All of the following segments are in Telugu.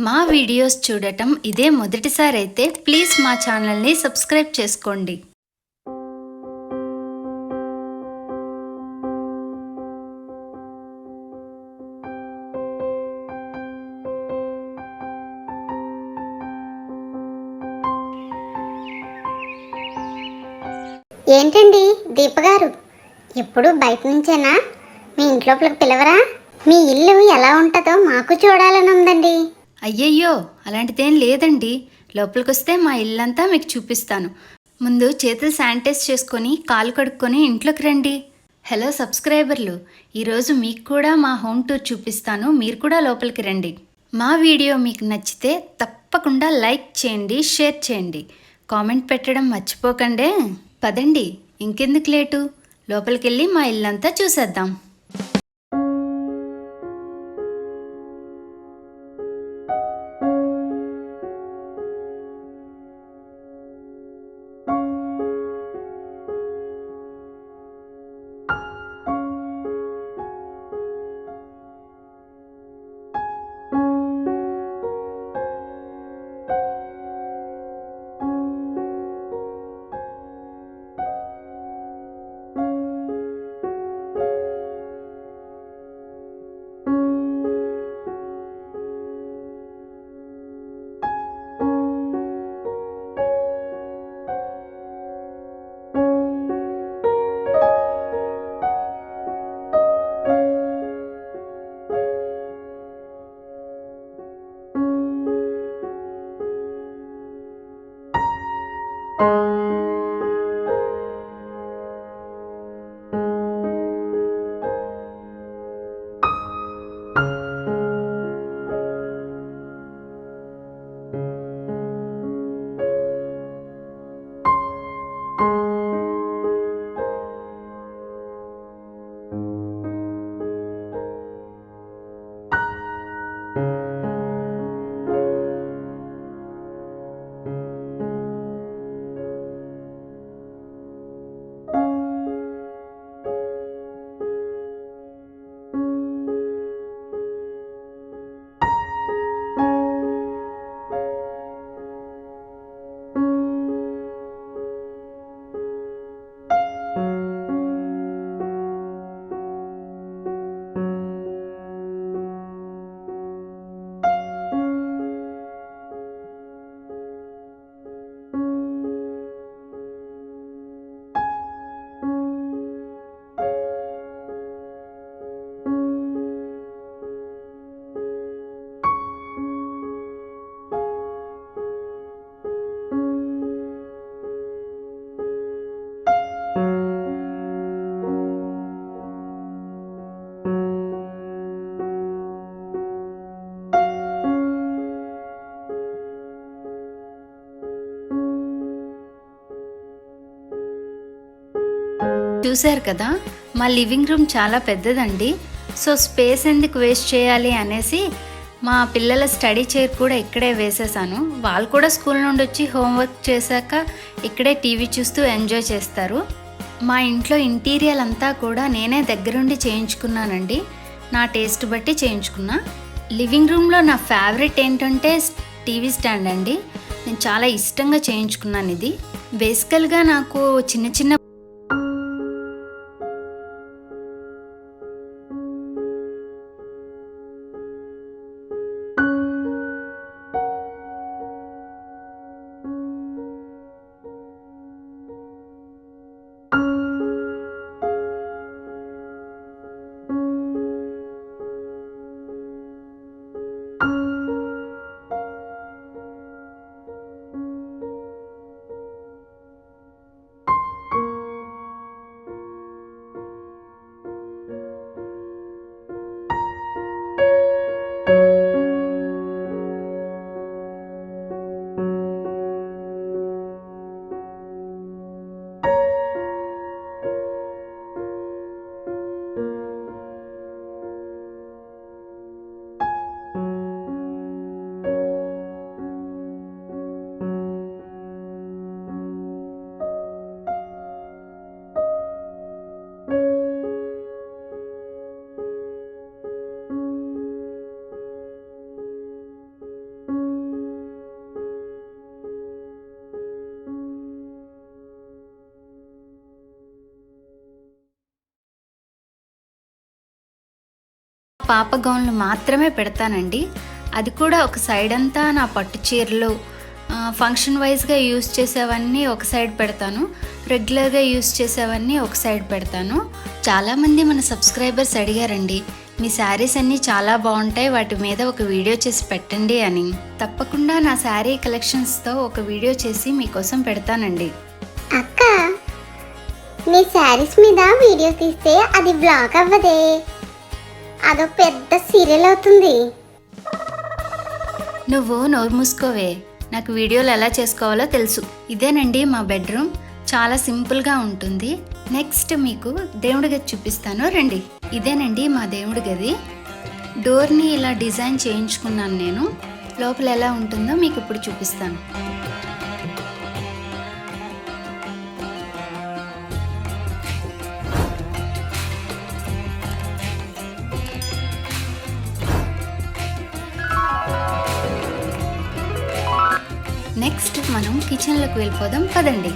మా వీడియోస్ చూడటం ఇదే మొదటిసారి అయితే ప్లీజ్ మా ఛానల్ని సబ్స్క్రైబ్ చేసుకోండి. ఏంటండి దీపగారు, ఎప్పుడు బయట నుంచేనా? మీ ఇంట్లోపలికి పిలవరా? మీ ఇల్లు ఎలా ఉంటుందో మాకు చూడాలని ఉందండి. అయ్యయ్యో, అలాంటిదేం లేదండి. లోపలికొస్తే మా ఇల్లంతా మీకు చూపిస్తాను. ముందు చేతులు శానిటైజ్ చేసుకొని కాలు కడుక్కొని ఇంట్లోకి రండి. హలో సబ్స్క్రైబర్లు, ఈరోజు మీకు కూడా మా హోమ్ టూర్ చూపిస్తాను. మీరు కూడా లోపలికి రండి. మా వీడియో మీకు నచ్చితే తప్పకుండా లైక్ చేయండి, షేర్ చేయండి, కామెంట్ పెట్టడం మర్చిపోకండి. పదండి, ఇంకెందుకు లేటు, లోపలికి వెళ్ళి మా ఇల్లంతా చూసేద్దాం. చూశారు కదా, మా లివింగ్ రూమ్ చాలా పెద్దదండి. సో స్పేస్ ఎందుకు వేస్ట్ చేయాలి అనేసి మా పిల్లల స్టడీ చైర్ కూడా ఇక్కడే వేసేసాను. వాళ్ళు కూడా స్కూల్ నుండి వచ్చి హోంవర్క్ చేశాక ఇక్కడే టీవీ చూస్తూ ఎంజాయ్ చేస్తారు. మా ఇంట్లో ఇంటీరియర్ అంతా కూడా నేనే దగ్గరుండి చేయించుకున్నానండి. నా టేస్ట్ బట్టి చేయించుకున్నా. లివింగ్ రూమ్లో నా ఫేవరెట్ ఏంటంటే టీవీ స్టాండ్ అండి. నేను చాలా ఇష్టంగా చేయించుకున్నాను ఇది. బేసికల్గా నాకు చిన్న చిన్న పాప గౌన్లు మాత్రమే పెడతానండి. అది కూడా ఒక సైడ్ అంతా నా పట్టు చీరలు, ఫంక్షన్ వైజ్గా యూస్ చేసేవన్నీ ఒక సైడ్ పెడతాను, రెగ్యులర్గా యూస్ చేసేవన్నీ ఒక సైడ్ పెడతాను. చాలామంది మన సబ్స్క్రైబర్స్ అడిగారండి, మీ శారీస్ అన్నీ చాలా బాగుంటాయి, వాటి మీద ఒక వీడియో చేసి పెట్టండి అని. తప్పకుండా నా శారీ కలెక్షన్స్తో ఒక వీడియో చేసి మీకోసం పెడతానండి. అక్క, నీ శారీస్ మీద వీడియో తీస్తే అది బ్లాగ్ అవ్వదే, అదో పెద్ద సీరియల్ అవుతుంది. నువ్వు నోరు మూసుకోవే, నాకు వీడియోలు ఎలా చేసుకోవాలో తెలుసు. ఇదేనండి మా బెడ్రూమ్, చాలా సింపుల్గా ఉంటుంది. నెక్స్ట్ మీకు దేవుడి గది చూపిస్తాను రండి. ఇదేనండి మా దేవుడి గది. డోర్ని ఇలా డిజైన్ చేయించుకున్నాను నేను. లోపల ఎలా ఉంటుందో మీకు ఇప్పుడు చూపిస్తాను. నెక్స్ట్ మనం కిచెన్లోకి వెళ్ళిపోదాం పదండి.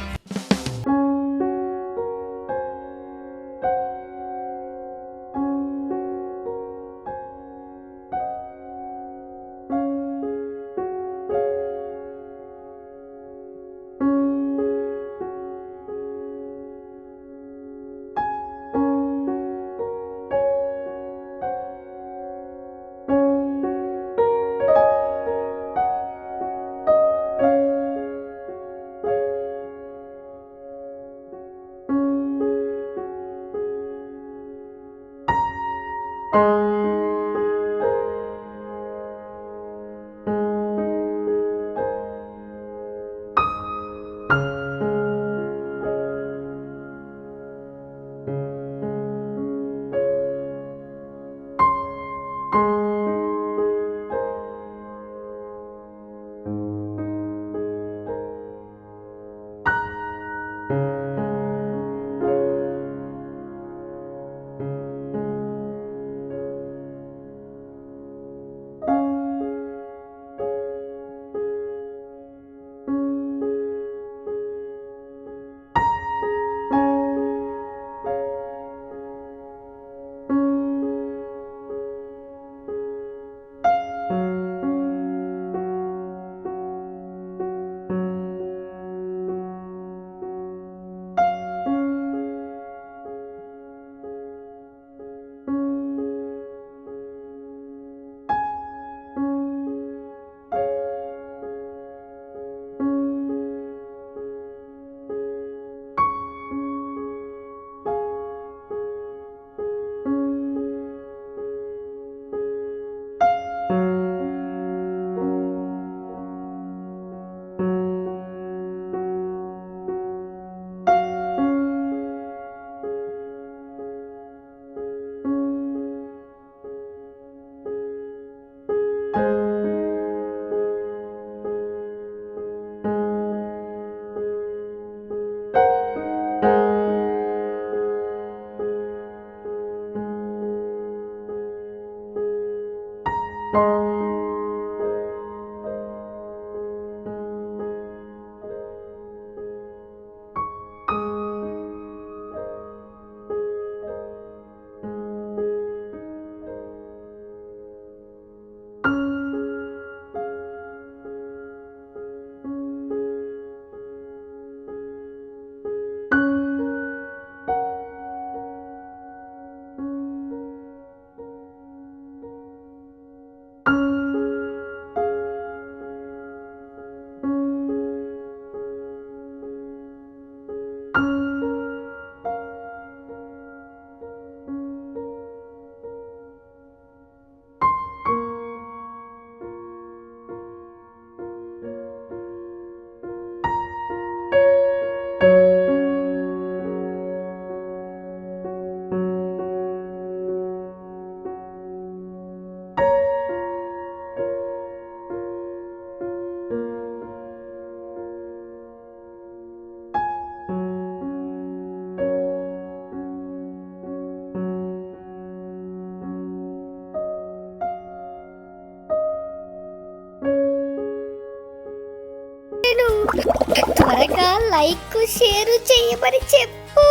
త్వరగా లైక్ షేర్ చేయమని చెప్పు.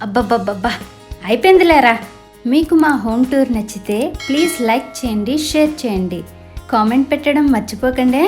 అబ్బబ్బబ్బబ్బా అయిపోయిందిలేరా. మీకు మా హోమ్ టూర్ నచ్చితే ప్లీజ్ లైక్ చేయండి, షేర్ చేయండి, కామెంట్ పెట్టడం మర్చిపోకండి.